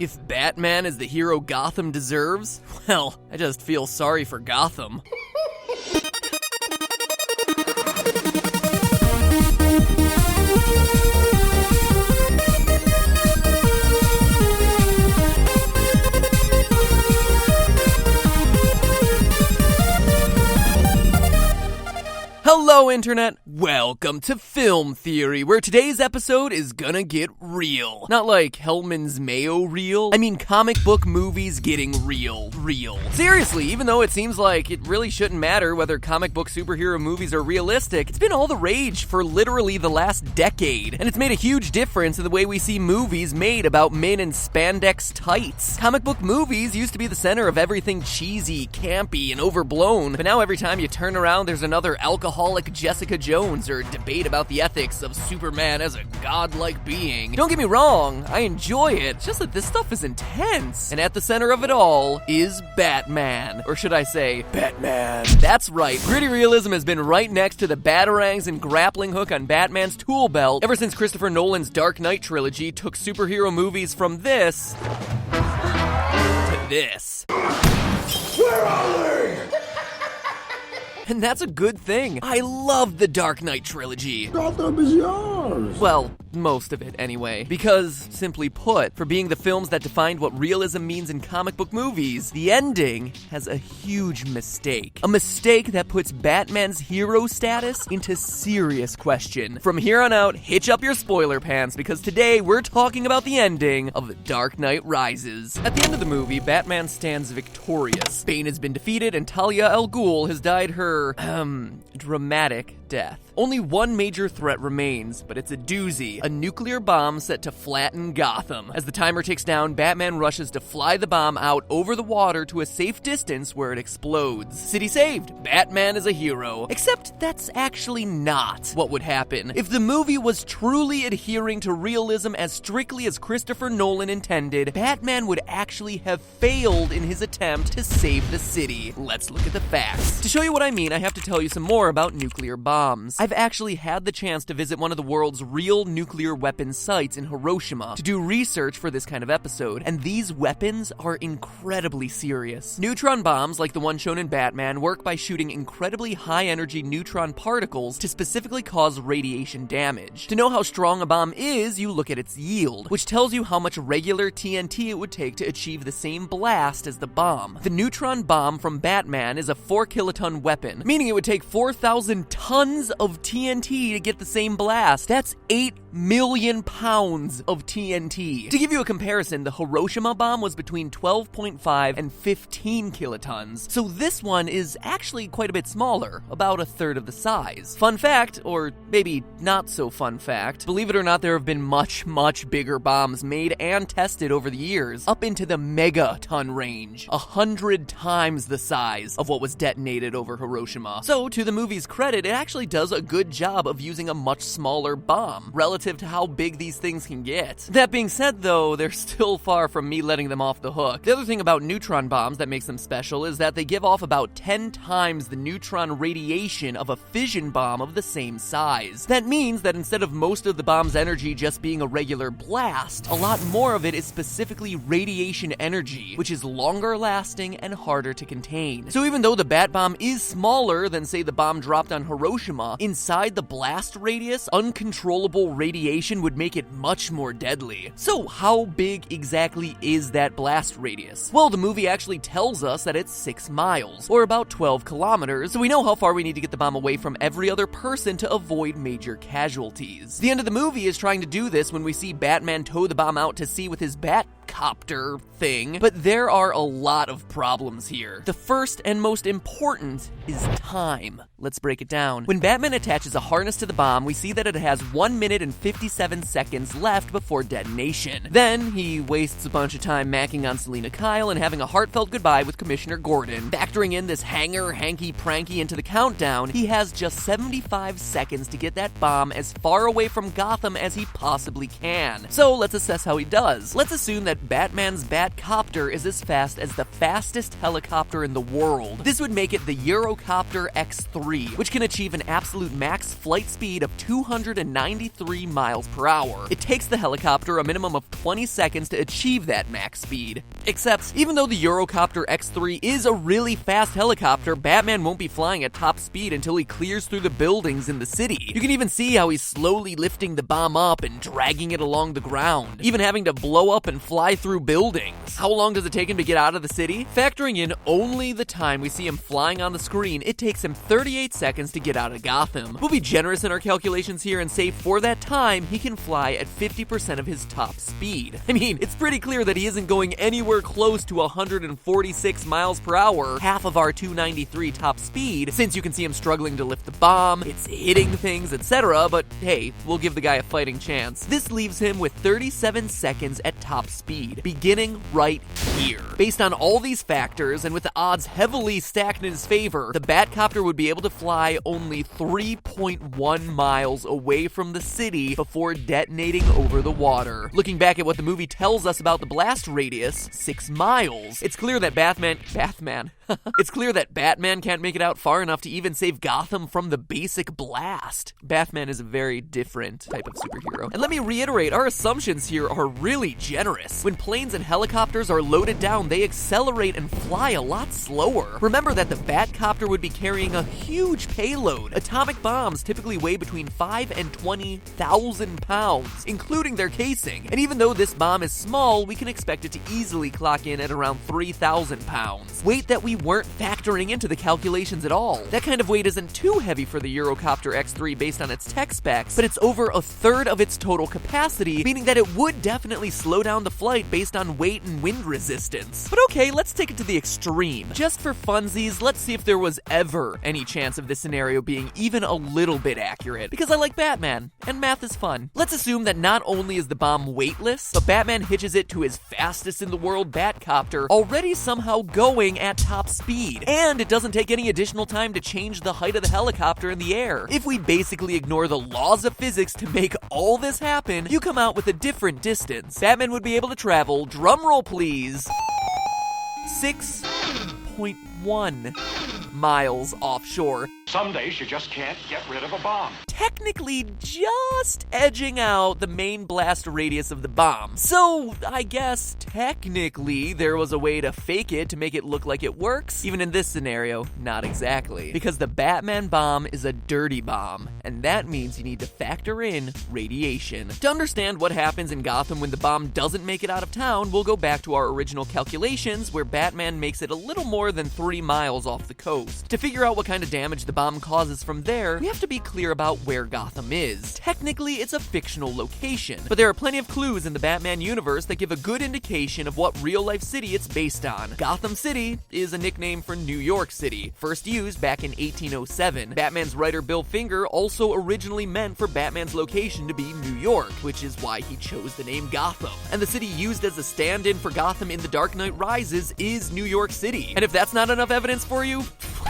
If Batman is the hero Gotham deserves, well, I just feel sorry for Gotham. Hello, Internet! Welcome to Film Theory, where today's episode is gonna get real. Not like Hellman's Mayo real. I mean comic book movies getting real. Seriously, even though it seems like it really shouldn't matter whether comic book superhero movies are realistic, it's been all the rage for literally the last decade. And it's made a huge difference in the way we see movies made about men in spandex tights. Comic book movies used to be the center of everything cheesy, campy, and overblown, but now every time you turn around there's another alcoholic Jessica Jones or debate about the ethics of Superman as a godlike being. Don't get me wrong, I enjoy it, it's just that this stuff is intense. And at the center of it all is Batman. Or should I say, Batman. That's right, gritty realism has been right next to the batarangs and grappling hook on Batman's tool belt ever since Christopher Nolan's Dark Knight trilogy took superhero movies from this to this. Where are we? And that's a good thing. I love the Dark Knight trilogy. Gotham is yours. Well, most of it anyway. Because, simply put, for being the films that defined what realism means in comic book movies, the ending has a huge mistake. A mistake that puts Batman's hero status into serious question. From here on out, hitch up your spoiler pants, because today we're talking about the ending of The Dark Knight Rises. At the end of the movie, Batman stands victorious. Bane has been defeated, and Talia al Ghul has died her dramatic death. Only one major threat remains, but it's a doozy. A nuclear bomb set to flatten Gotham. As the timer ticks down, Batman rushes to fly the bomb out over the water to a safe distance where it explodes. City saved. Batman is a hero. Except that's actually not what would happen. If the movie was truly adhering to realism as strictly as Christopher Nolan intended, Batman would actually have failed in his attempt to save the city. Let's look at the facts. To show you what I mean, I have to tell you some more about nuclear bombs. I've actually had the chance to visit one of the world's real nuclear weapon sites in Hiroshima to do research for this kind of episode, and these weapons are incredibly serious. Neutron bombs, like the one shown in Batman, work by shooting incredibly high-energy neutron particles to specifically cause radiation damage. To know how strong a bomb is, you look at its yield, which tells you how much regular TNT it would take to achieve the same blast as the bomb. The neutron bomb from Batman is a 4-kiloton weapon, meaning it would take 4,000 tons of TNT to get the same blast. That's 8 million pounds of TNT. To give you a comparison, the Hiroshima bomb was between 12.5 and 15 kilotons. So this one is actually quite a bit smaller, about a third of the size. Fun fact, or maybe not so fun fact, believe it or not, there have been much bigger bombs made and tested over the years, up into the megaton range, 100 times the size of what was detonated over Hiroshima. So to the movie's credit, it actually does a good job of using a much smaller bomb relative to how big these things can get. That being said, though, they're still far from me letting them off the hook. The other thing about neutron bombs that makes them special is that they give off about 10 times the neutron radiation of a fission bomb of the same size. That means that instead of most of the bomb's energy just being a regular blast, a lot more of it is specifically radiation energy, which is longer lasting and harder to contain. So even though the Bat Bomb is smaller than, say, the bomb dropped on Hiroshima, inside the blast radius, uncontrollable radiation would make it much more deadly. So how big exactly is that blast radius? Well, the movie actually tells us that it's 6 miles, or about 12 kilometers, so we know how far we need to get the bomb away from every other person to avoid major casualties. The end of the movie is trying to do this when we see Batman tow the bomb out to sea with his copter thing, but there are a lot of problems here. The first and most important is time. Let's break it down. When Batman attaches a harness to the bomb, we see that it has 1 minute and 57 seconds left before detonation. Then, he wastes a bunch of time macking on Selina Kyle and having a heartfelt goodbye with Commissioner Gordon. Factoring in this hanger, hanky-pranky into the countdown, he has just 75 seconds to get that bomb as far away from Gotham as he possibly can. So, let's assess how he does. Let's assume that Batman's Batcopter is as fast as the fastest helicopter in the world. This would make it the Eurocopter X3. X3, which can achieve an absolute max flight speed of 293 miles per hour. It takes the helicopter a minimum of 20 seconds to achieve that max speed. Except, even though the Eurocopter X3 is a really fast helicopter, Batman won't be flying at top speed until he clears through the buildings in the city. You can even see how he's slowly lifting the bomb up and dragging it along the ground, even having to blow up and fly through buildings. How long does it take him to get out of the city? Factoring in only the time we see him flying on the screen, it takes him 38 seconds to get out of Gotham. We'll be generous in our calculations here and say for that time, he can fly at 50% of his top speed. I mean, it's pretty clear that he isn't going anywhere close to 146 miles per hour, half of our 293 top speed, since you can see him struggling to lift the bomb, it's hitting things, etc., but hey, we'll give the guy a fighting chance. This leaves him with 37 seconds at top speed, beginning right here. Based on all these factors, and with the odds heavily stacked in his favor, the Batcopter would be able to fly only 3.1 miles away from the city before detonating over the water. Looking back at what the movie tells us about the blast radius, 6 miles, it's clear that Batman can't make it out far enough to even save Gotham from the basic blast. Batman is a very different type of superhero. And let me reiterate, our assumptions here are really generous. When planes and helicopters are loaded down, they accelerate and fly a lot slower. Remember that the Batcopter would be carrying a huge payload. Atomic bombs typically weigh between 5 and 20,000 pounds, including their casing. And even though this bomb is small, we can expect it to easily clock in at around 3,000 pounds. Weight that we weren't factoring into the calculations at all. That kind of weight isn't too heavy for the Eurocopter X3 based on its tech specs, but it's over a third of its total capacity, meaning that it would definitely slow down the flight based on weight and wind resistance. But okay, let's take it to the extreme. Just for funsies, let's see if there was ever any chance of this scenario being even a little bit accurate, because I like Batman, and math is fun. Let's assume that not only is the bomb weightless, but Batman hitches it to his fastest in the world Batcopter, already somehow going at top speed, and it doesn't take any additional time to change the height of the helicopter in the air. If we basically ignore the laws of physics to make all this happen, you come out with a different distance. Batman would be able to travel, drumroll please, 6.1 miles offshore. Some days you just can't get rid of a bomb. Technically just edging out the main blast radius of the bomb. So, I guess technically there was a way to fake it to make it look like it works. Even in this scenario, not exactly. Because the Batman bomb is a dirty bomb, and that means you need to factor in radiation. To understand what happens in Gotham when the bomb doesn't make it out of town, we'll go back to our original calculations where Batman makes it a little more than 3 miles off the coast. To figure out what kind of damage the bomb causes from there, we have to be clear about where Gotham is. Technically, it's a fictional location, but there are plenty of clues in the Batman universe that give a good indication of what real-life city it's based on. Gotham City is a nickname for New York City, first used back in 1807. Batman's writer Bill Finger also originally meant for Batman's location to be New York, which is why he chose the name Gotham. And the city used as a stand-in for Gotham in The Dark Knight Rises is New York City. And if that's not enough evidence for you,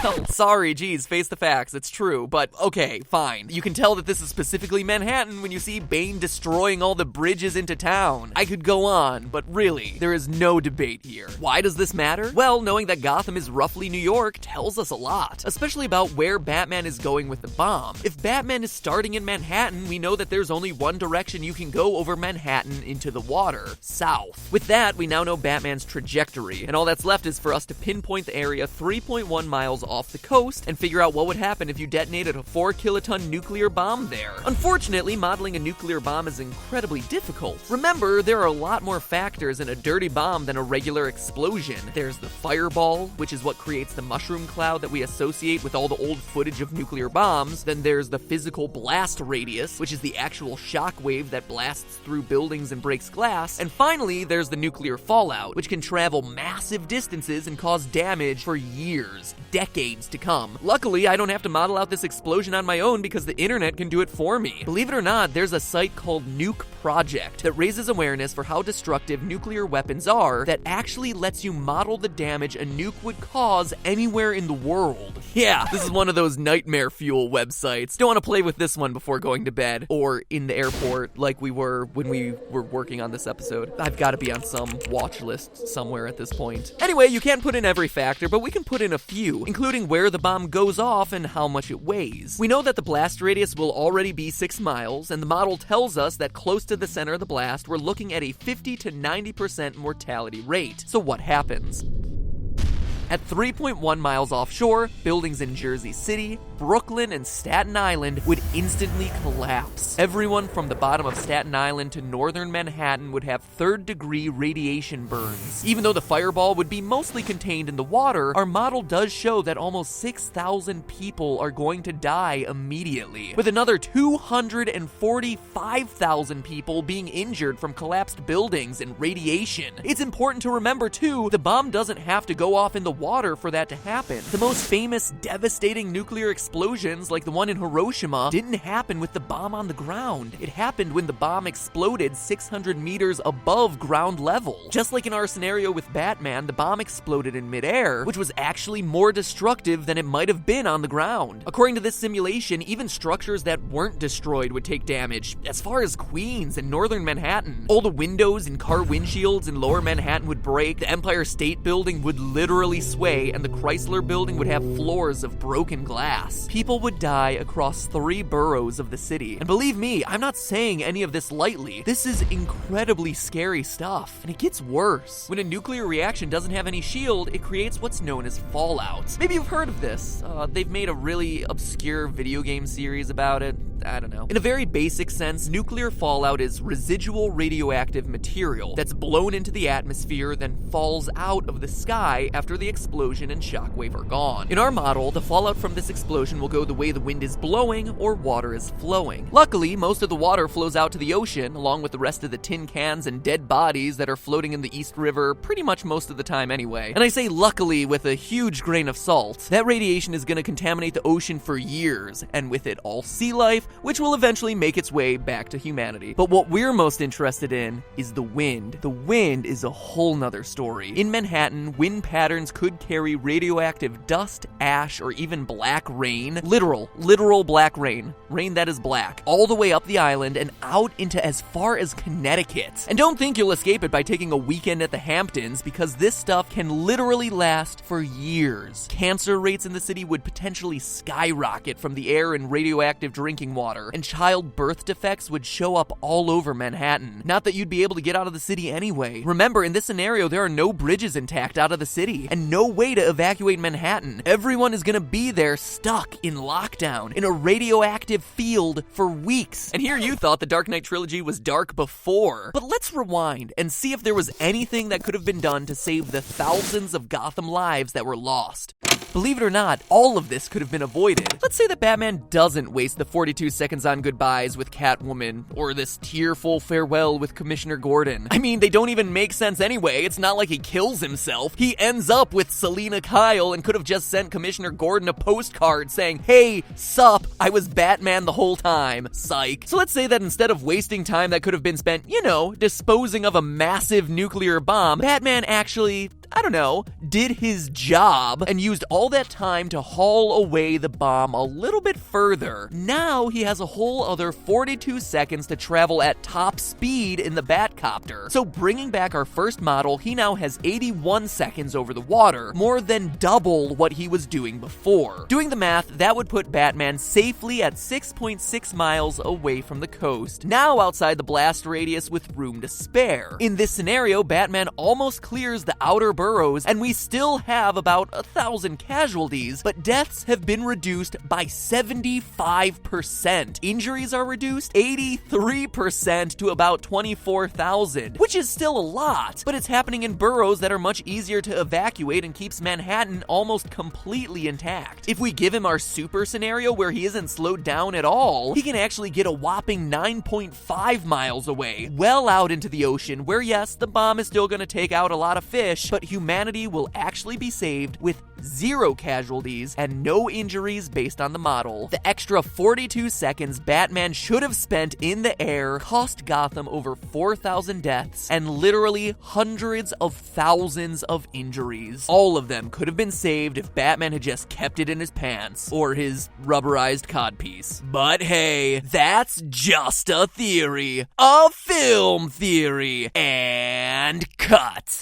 well, sorry, geez, face the facts, it's true, but okay, fine. You can tell that this is specifically Manhattan when you see Bane destroying all the bridges into town. I could go on, but really, there is no debate here. Why does this matter? Well, knowing that Gotham is roughly New York tells us a lot, especially about where Batman is going with the bomb. If Batman is starting in Manhattan, we know that there's only one direction you can go over Manhattan into the water, south. With that, we now know Batman's trajectory, and all that's left is for us to pinpoint the area 3.1 miles off the coast and figure out what would happen if you detonated a 4-kiloton nuclear bomb there. Unfortunately, modeling a nuclear bomb is incredibly difficult. Remember, there are a lot more factors in a dirty bomb than a regular explosion. There's the fireball, which is what creates the mushroom cloud that we associate with all the old footage of nuclear bombs. Then there's the physical blast radius, which is the actual shock wave that blasts through buildings and breaks glass. And finally, there's the nuclear fallout, which can travel massive distances and cause damage for years, decades to come. Luckily, I don't have to model out this explosion on my own because the internet can do it for me. Believe it or not, there's a site called Nuke Project that raises awareness for how destructive nuclear weapons are that actually lets you model the damage a nuke would cause anywhere in the world. Yeah, this is one of those nightmare fuel websites. Don't want to play with this one before going to bed or in the airport like we were when we were working on this episode. I've got to be on some watch list somewhere at this point. Anyway, you can't put in every factor, but we can put in a few, including including where the bomb goes off and how much it weighs. We know that the blast radius will already be 6 miles, and the model tells us that close to the center of the blast, we're looking at a 50 to 90% mortality rate. So what happens? At 3.1 miles offshore, buildings in Jersey City, Brooklyn, and Staten Island would instantly collapse. Everyone from the bottom of Staten Island to northern Manhattan would have third-degree radiation burns. Even though the fireball would be mostly contained in the water, our model does show that almost 6,000 people are going to die immediately, with another 245,000 people being injured from collapsed buildings and radiation. It's important to remember, too, the bomb doesn't have to go off in the water for that to happen. The most famous devastating nuclear explosions, like the one in Hiroshima, didn't happen with the bomb on the ground. It happened when the bomb exploded 600 meters above ground level. Just like in our scenario with Batman, the bomb exploded in midair, which was actually more destructive than it might have been on the ground. According to this simulation, even structures that weren't destroyed would take damage. As far as Queens and northern Manhattan, all the windows and car windshields in lower Manhattan would break, the Empire State Building would literally sway, and the Chrysler Building would have floors of broken glass. People would die across 3 boroughs of the city. And believe me, I'm not saying any of this lightly. This is incredibly scary stuff, and it gets worse. When a nuclear reaction doesn't have any shield, it creates what's known as fallout. Maybe you've heard of this. They've made a really obscure video game series about it. I don't know. In a very basic sense, nuclear fallout is residual radioactive material that's blown into the atmosphere, then falls out of the sky after the explosion and shockwave are gone. In our model, the fallout from this explosion will go the way the wind is blowing or water is flowing. Luckily, most of the water flows out to the ocean, along with the rest of the tin cans and dead bodies that are floating in the East River pretty much most of the time anyway. And I say luckily with a huge grain of salt. That radiation is going to contaminate the ocean for years, and with it all sea life, which will eventually make its way back to humanity. But what we're most interested in is the wind. The wind is a whole nother story. In Manhattan, wind patterns could carry radioactive dust, ash, or even black rain. Literal black rain. Rain that is black. All the way up the island and out into as far as Connecticut. And don't think you'll escape it by taking a weekend at the Hamptons, because this stuff can literally last for years. Cancer rates in the city would potentially skyrocket from the air and radioactive drinking water, and child birth defects would show up all over Manhattan. Not that you'd be able to get out of the city anyway. Remember, in this scenario, there are no bridges intact out of the city, and no way to evacuate Manhattan. Everyone is gonna be there stuck in lockdown, in a radioactive field for weeks. And here you thought the Dark Knight trilogy was dark before. But let's rewind and see if there was anything that could have been done to save the thousands of Gotham lives that were lost. Believe it or not, all of this could have been avoided. Let's say that Batman doesn't waste the 42 seconds on goodbyes with Catwoman, or this tearful farewell with Commissioner Gordon. I mean, they don't even make sense anyway. It's not like he kills himself. He ends up with Selina Kyle and could have just sent Commissioner Gordon a postcard saying, "Hey, sup, I was Batman the whole time. Psych." So let's say that instead of wasting time that could have been spent, disposing of a massive nuclear bomb, Batman actually, did his job and used all that time to haul away the bomb a little bit further. Now he has a whole other 42 seconds to travel at top speed in the Batcopter. So bringing back our first model, he now has 81 seconds over the water, more than double what he was doing before. Doing the math, that would put Batman safely at 6.6 miles away from the coast, now outside the blast radius with room to spare. In this scenario, Batman almost clears the outer boroughs, and we still have about 1,000 casualties, but deaths have been reduced by 75%. Injuries are reduced 83% to about 24,000, which is still a lot, but it's happening in boroughs that are much easier to evacuate and keeps Manhattan almost completely intact. If we give him our super scenario where he isn't slowed down at all, he can actually get a whopping 9.5 miles away, well out into the ocean, where yes, the bomb is still going to take out a lot of fish, but humanity will actually be saved with 0 casualties and no injuries based on the model. The extra 42 seconds Batman should have spent in the air cost Gotham over 4,000 deaths and literally hundreds of thousands of injuries. All of them could have been saved if Batman had just kept it in his pants or his rubberized codpiece. But hey, that's just a theory. A film theory. And cut.